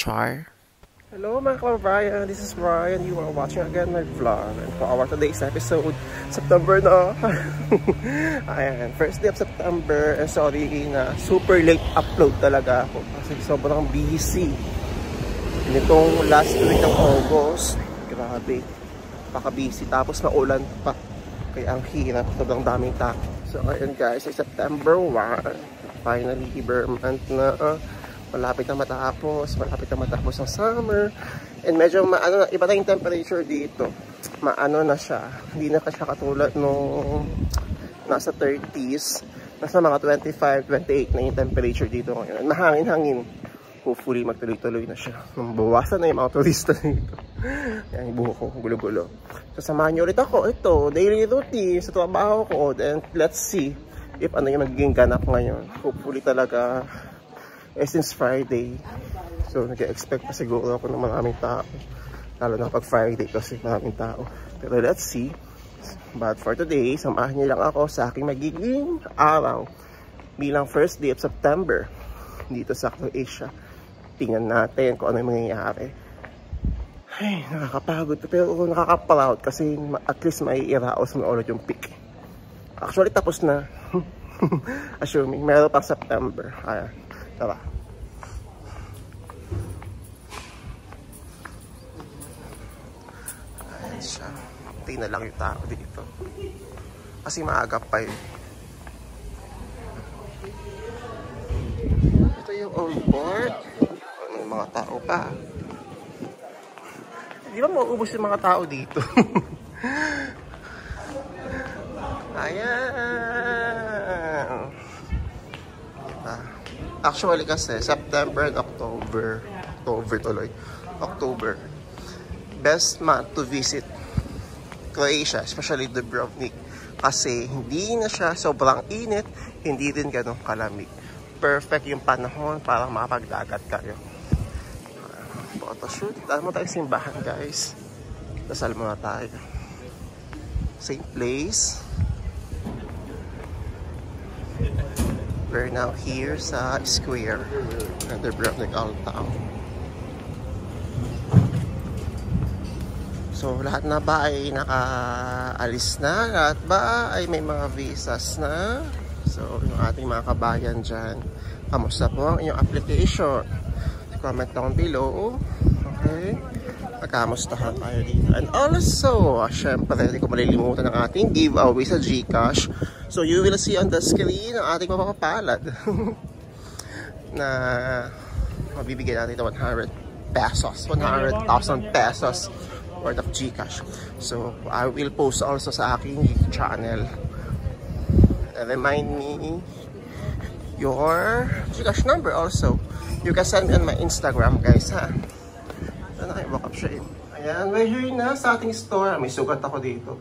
Char. Hello mga kababayan, this is Brian. You are watching again my vlog. And for our today's episode, September na. Ayan, first day of September. And sorry na super late upload talaga ako kasi sobrang busy. Nitong last week ng August, grabe, paka-busy. Tapos naulan pa. Kaya ang hirap, sobrang daming tao. So ayun guys, ay September 1. Finally, Easter month na. Malapit na matapos ang summer. And medyo iba na yung temperature dito. Maano na siya. Hindi na siya katulad nung nasa 30s. Nasa mga 25, 28 na yung temperature dito ngayon. Mahangin-hangin. Hopefully magtuloy-tuloy na siya. Nung bawasan na yung mga turista dito. Yan yung buhok ko, gulo-gulo. So samahan niyo ulit ako. Ito, daily routine sa trabaho ko. Then let's see if ano yung magiging ganap ngayon. Hopefully talaga since Friday. So nag-expect pa siguro ako ng maraming tao. Lalo na pag Friday kasi maraming tao. Pero let's see. But for today, samahan niyo lang ako sa aking magiging araw bilang first day of September dito sa Croatia. Tingnan natin kung ano yung mangyayari. Ay, nakakapagod. Pero nakaka-proud kasi at least may iraos mo ulit yung peak. Actually, tapos na. Assuming, meron pang September. Ayan. Tara. Ayan siya. Tingnan lang yung tao dito. Kasi maaga pa yun. Ito yung on board. May mga tao pa. Di ba mauubos yung mga tao dito? Ayan. Diba? Actually kasi, September and October tuloy. Best month to visit Croatia, especially Dubrovnik. Kasi hindi na siya sobrang init, hindi din ganun kalamig. Perfect yung panahon para makapagdagat kayo. Photoshoot. Dahil mo tayo simbahan guys. Dasal muna tayo. Same place. We're now here sa square ng Dubrovnik Old Town. So lahat na ba ay nakaalis na? Lahat ba ay may mga visas na? So yung ating mga kabayan dyan, kamusta po ang inyong application? Comment down below. Okay? Magkamustahan tayo dito. And also, syempre, hindi ko malilimutan ang ating giveaway sa GCash. So, you will see on the screen ang ating mapapalad na mabibigyan natin ito 100,000 pesos worth of GCash. So, I will post also sa aking channel. And remind me your GCash number also. You can send me on my Instagram, guys, ha? Sana kayo walk up siya in. Ayan, we're here na sa ating store. May sugat ako dito.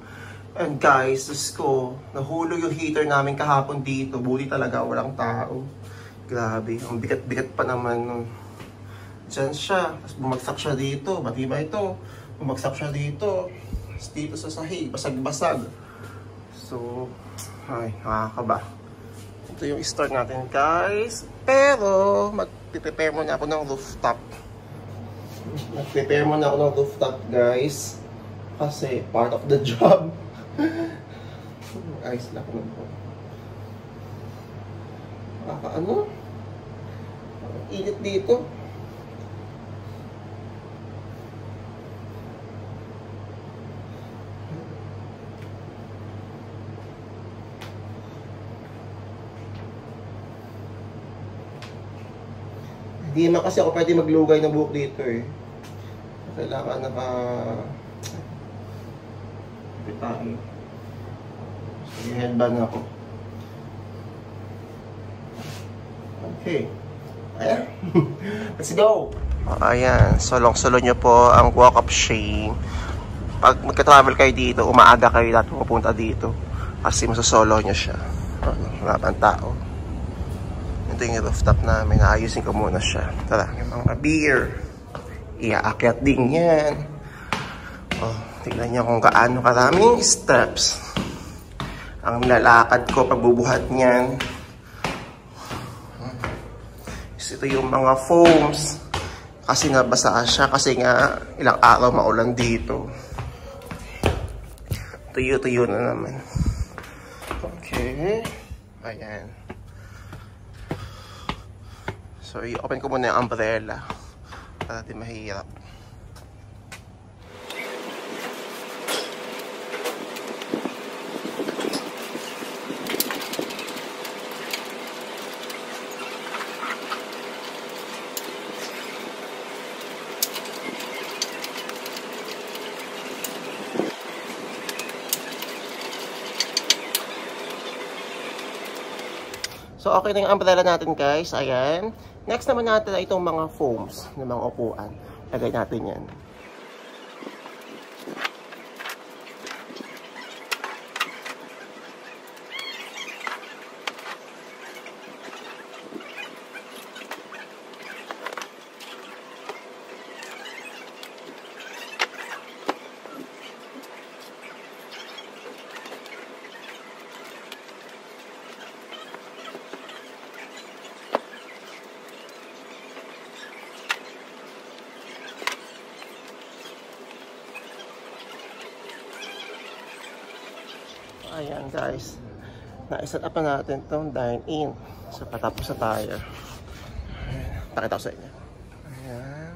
And guys, Diyos ko, nahulog yung heater namin kahapon dito. Buti talaga, walang tao. Grabe, ang bigat-bigat pa naman nun. Diyan siya, tapos bumagsak siya dito. Bati ba ito? Bumagsak siya dito. Tapos dito sa sahig, basag-basag. So, ay, nakakaba. Ito yung store natin, guys. Pero, mag-prepare muna ako ng rooftop. Mag-prepare muna ako ng rooftop, guys. Kasi, part of the job. Ayos lang naman po. Ano? Init dito. Hindi naman kasi ako pwede maglugay ng buhok dito eh. Kailangan pitain. So, headband ako. Okay. Ayan. Let's go! Ayan. Solong-solo nyo po ang walk-up shame. Pag magka-travel kayo dito, umaaga kayo lahat pupunta dito. Kasi masasolo nyo siya. Wala pang tao. Ito yung rooftop namin. Naayusin ko muna siya. Tara. Yung mga beer. Iaakyat din yan. Oh, tignan niyo kung gaano karaming steps ang nilalakad ko pagbubuhat niyan. Ito yung mga foams. Kasi nga basa siya, kasi nga ilang araw maulan dito. Tuyo-tuyo na naman. Okay. Ayan. So, i-open ko muna yung umbrella para di mahirap. So, okay na yung umbrella natin, guys. Ayan. Next naman natin ay itong mga foams ng mga upuan. Lagay natin yan. Ayan guys, na-set up na natin itong dine-in. So patapos na tayo. Pakita ko sa inyo. Ayan.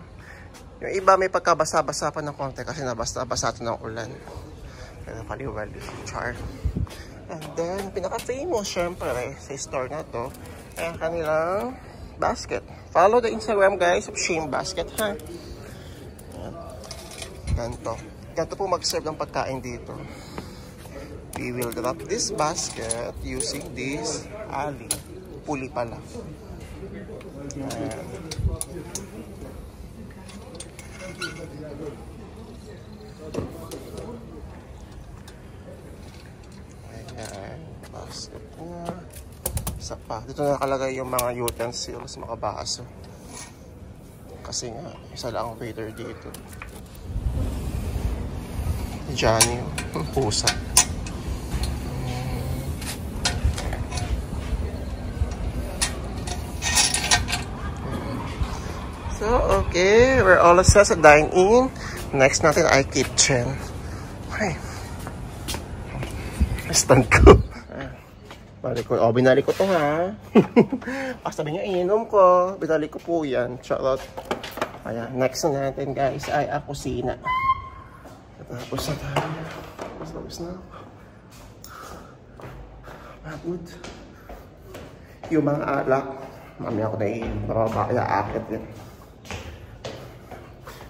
Yung iba may pagkabasa-basa pa ng konti kasi nabasa-basa ito ng ulan. Pero paliwali, char. And then, pinaka-famous syempre sa store na to ay ang kanilang basket. Follow the Instagram guys of Shame Basket, ha? Ayan. Ganito. Ganito po mag-serve ng pagkain dito. We will drop this basket using this alley. Puli pala. Ayan. Ayan. Basket na. Isa pa. Dito nakalagay yung mga utensils, mga baso. Kasi nga, isa lang ang waiter dito. Johnny, pusa. So, okay. We're all set sa dine-in. Next natin ay kitchen. Okay. Stand ko. Binalik ko to ha. Sabi niya, inom ko. Binalik ko po yan. Charot. Ayan. Next na natin guys ay ang kusina. Tapos na tayo. Tapos na. Pagod. Yung mga alak. Mamaya ako na ibababa. Kaya akit yan.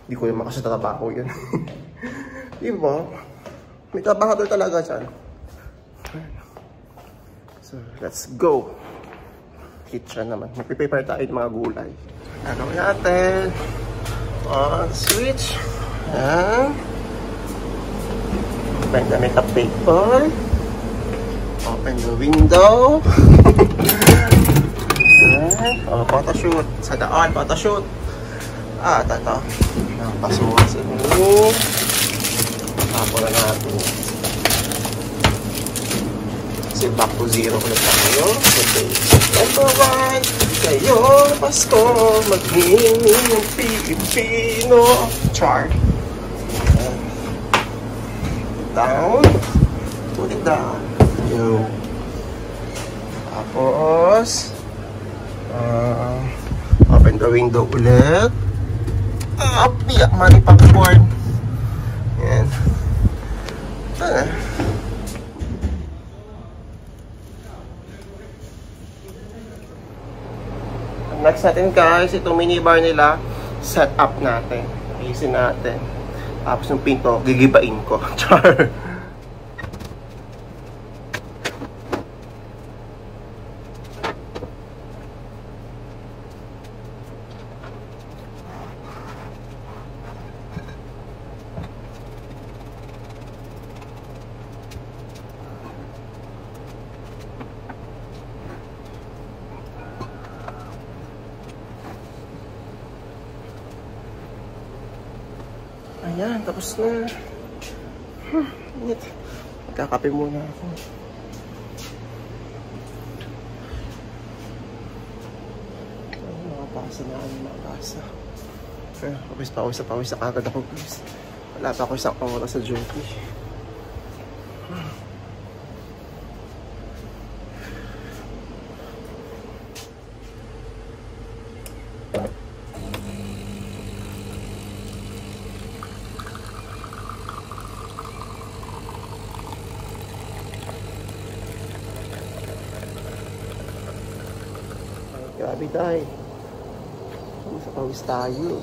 Hindi ko yung makasasarabaho yun. Diba? May trabahador talaga dyan. So, let's go. Kitchen naman. Mag-prepare tayo ng mga gulay. Gagawin natin. On switch. Ayan. Open the makeup paper. Open the window. Ayan. Oh, photoshoot. Sa daan, photoshoot. Ito. Pasuwasin mo. Tapo na natin. Kasi back to zero ulit tayo. Okay. Number 1. Ngayong Pasko, maghihingi ng Pilipino. Char. Down. Put it down. Yo. Tapos, open the window ulit. Piyak money popcorn. Yan. Ito na. Next natin guys, itong minibar nila, set up natin. Ayusin natin. Tapos yung pinto, gigibain ko. Char. Ayan, tapos na. Init. Magkakape muna ako. Mga pasa na, mga pasa. Pawis na kagad ako guys. Wala pa ako isang oras sa duty. Grabe tayo. Pawis tayo.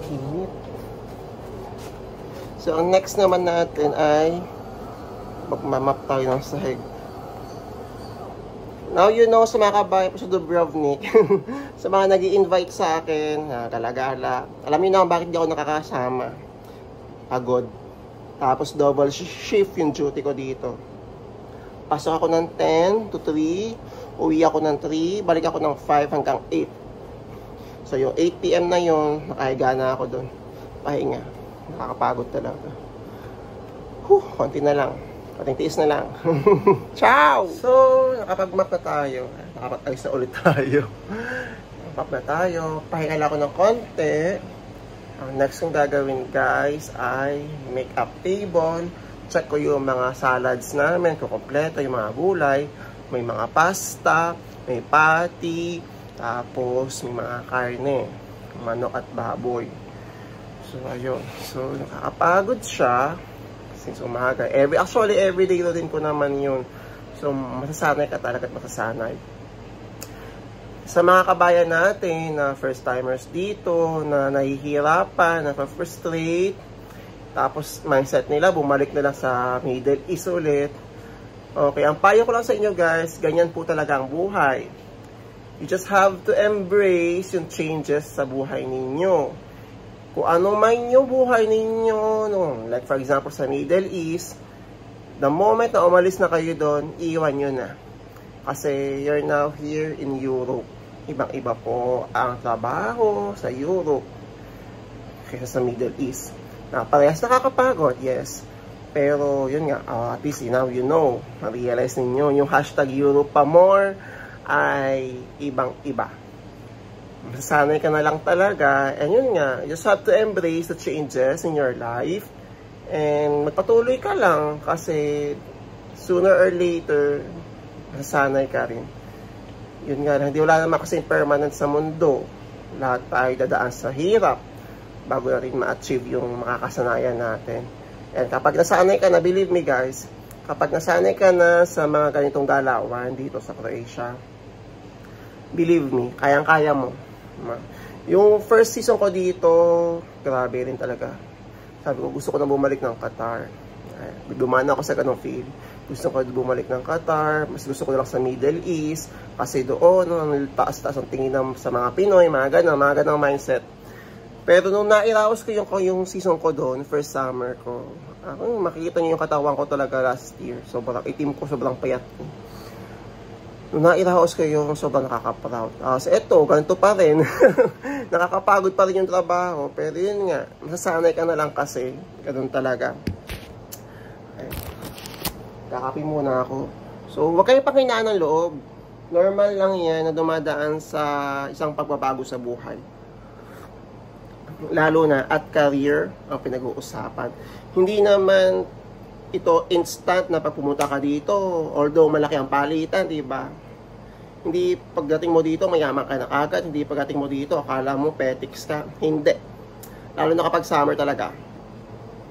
Init. So, ang next naman natin ay magmamap tayo ng sahig. Now, you know, sa mga kabayan po sa Dubrovnik, sa mga nag-i-invite sa akin, galagala, alam niyo na bakit di ako nakakasama. Pagod. Tapos, double shift yung duty ko dito. Pasok ako ng 10 to 3, uwi ako ng 3, balik ako ng 5 hanggang 8. So yung 8 PM na yun, nakahiga na ako doon. Pahinga. Nakakapagod talaga. Konti na lang. Konting tiis na lang. Ciao! So, nakapag-map na tayo. Nakapag-ayos na ulit tayo. Map na tayo. Pahinga lang ako ng konti. Ang next kong gagawin guys ay make-up table. Check ko yung mga salads namin, kung kompleto yung mga gulay, may mga pasta, may patty, tapos may mga karne, manok at baboy. So ayun, so nakakapagod siya since umaga. Actually everyday din ko naman yun. So masasanay ka talaga at masasanay. Sa mga kabayan natin na first timers dito, na nahihirapan, na frustrate, tapos mindset nila, bumalik na lang sa Middle East ulit. Okay, ang payo ko lang sa inyo guys, ganyan po talaga ang buhay. You just have to embrace yung changes sa buhay ninyo. Kung ano man yung buhay ninyo, no? Like for example sa Middle East, the moment na umalis na kayo doon, iwan nyo na. Kasi you're now here in Europe. Ibang-iba po ang trabaho sa Europe kaysa sa Middle East. Parehas nakakapagod, yes. Pero, yun nga, at least now you know, na-realize ninyo, yung hashtag Europe pa more ay ibang-iba. Masasanay ka na lang talaga, and yun nga, you just have to embrace the changes in your life, and magpatuloy ka lang, kasi sooner or later, masasanay ka rin. Yun nga, hindi wala naman kasi permanent sa mundo. Lahat tayo dadaan sa hirap bago na rin ma-achieve yung makakasanayan natin. And kapag nasanay ka na, believe me guys, kapag nasanay ka na sa mga ganitong galawan dito sa Croatia, believe me, kayang-kaya mo. Yung first season ko dito, grabe rin talaga. Sabi ko, gusto ko na bumalik ng Qatar. Dumana ako sa ganong feel. Gusto ko bumalik ng Qatar, mas gusto ko lang sa Middle East, kasi doon, taas-taas ang tingin sa mga Pinoy, mga ganang mindset. Pero nung nairaos ko yung season ko doon, first summer ko, makikita niyo yung katawan ko talaga last year. Sobrang itim ko, sobrang payat ko. Nung nairaos ko yung sobrang nakaka-proud. So eto, ganito pa rin. Nakakapagod pa rin yung trabaho. Pero yun nga, masasanay ka na lang kasi. Ganun talaga. Okay. Kakapi muna ako. So, huwag kayo panghinaan ng loob. Normal lang yan na dumadaan sa isang pagbabago sa buhay. Lalo na at career ang pinag-uusapan. Hindi naman ito instant na pag pumunta ka dito, although malaki ang palitan, di ba? Hindi pagdating mo dito mayaman ka na agad, hindi pagdating mo dito akala mo petics ka. Hindi. Lalo na kapag summer talaga.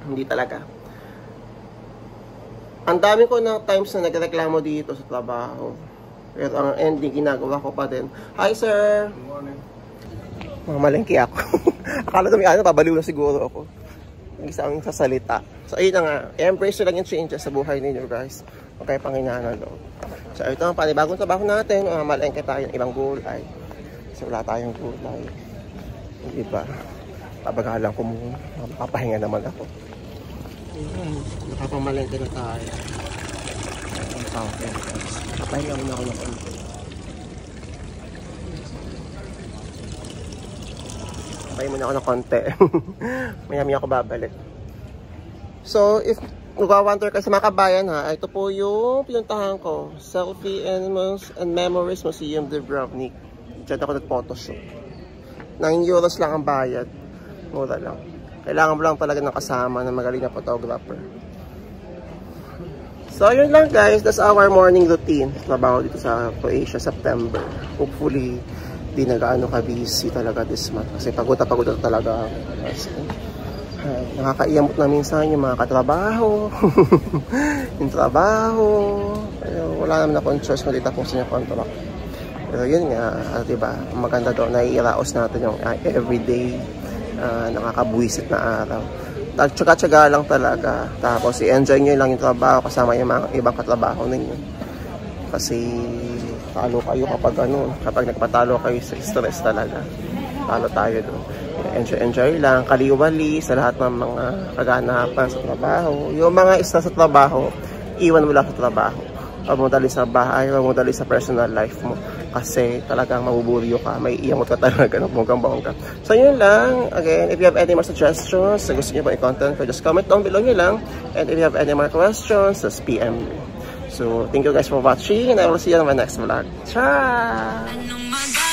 Hindi talaga. Ang dami ko na times na nagreklamo dito sa trabaho. Pero ang ending ginagawa ko pa din. Hi sir! Good morning. Mamalengke ako. Akala namin pabaliw na siguro ako. Ang isang sasalita. So, ayun na nga. I-embrace lang yung changes sa buhay ninyo, guys. Huwag kayo panghinaan ng loob. So, ito ang panibagong trabaho natin. Malengke tayo ng ibang gulay. So, wala tayong gulay. Hindi ba? Pabagalan ko muna. Makapahinga naman ako. Nakapamalengke na tayo. Okay, guys. Nakapahinga muna ako ng konti. Patay muna ako ng konti. Maya-maya ako babalik. So, if nag-wonder kayo sa mga kabayan ha, ito po yung pinuntahan ko. Selfie and Memories Museum Dubrovnik. Diyan ako nag-photoshoot. 9 euros lang ang bayad. Mura lang. Kailangan mo lang talaga ng kasama na magaling na photographer. So, yun lang guys. That's our morning routine. Trabaho dito sa Croatia, September. Hopefully, di na gaano ka-busy talaga this month. Kasi pagod na talaga. Nakakaiyamot na minsan yung mga katrabaho. Yung trabaho. Wala naman akong choice kung ditapusin yung contract. Pero yun nga, diba, maganda doon, naiiraos natin yung everyday nakakabuisit na araw. Tsaga-tsaga lang talaga. Tapos i-enjoy nyo lang yung trabaho kasama yung mga ibang katrabaho ninyo. Kasi talo kayo kapag nagpatalo kayo sa stress talaga. Talo tayo doon. Enjoy lang, kaliwali sa lahat ng mga kaganapan sa trabaho. Yung mga stress sa trabaho, iwan mo lang sa trabaho. Huwag mo dali sa bahay, huwag mo dali sa personal life mo. Kasi talagang mabuburyo ka, may iyamot ka talaga ng bonggang-bongga. So yun lang. Again, if you have any more suggestions, gusto nyo ba i-content ko, just comment down below nyo lang. And if you have any more questions, just PM me. So thank you guys for watching, and I will see you on my next vlog. Ciao!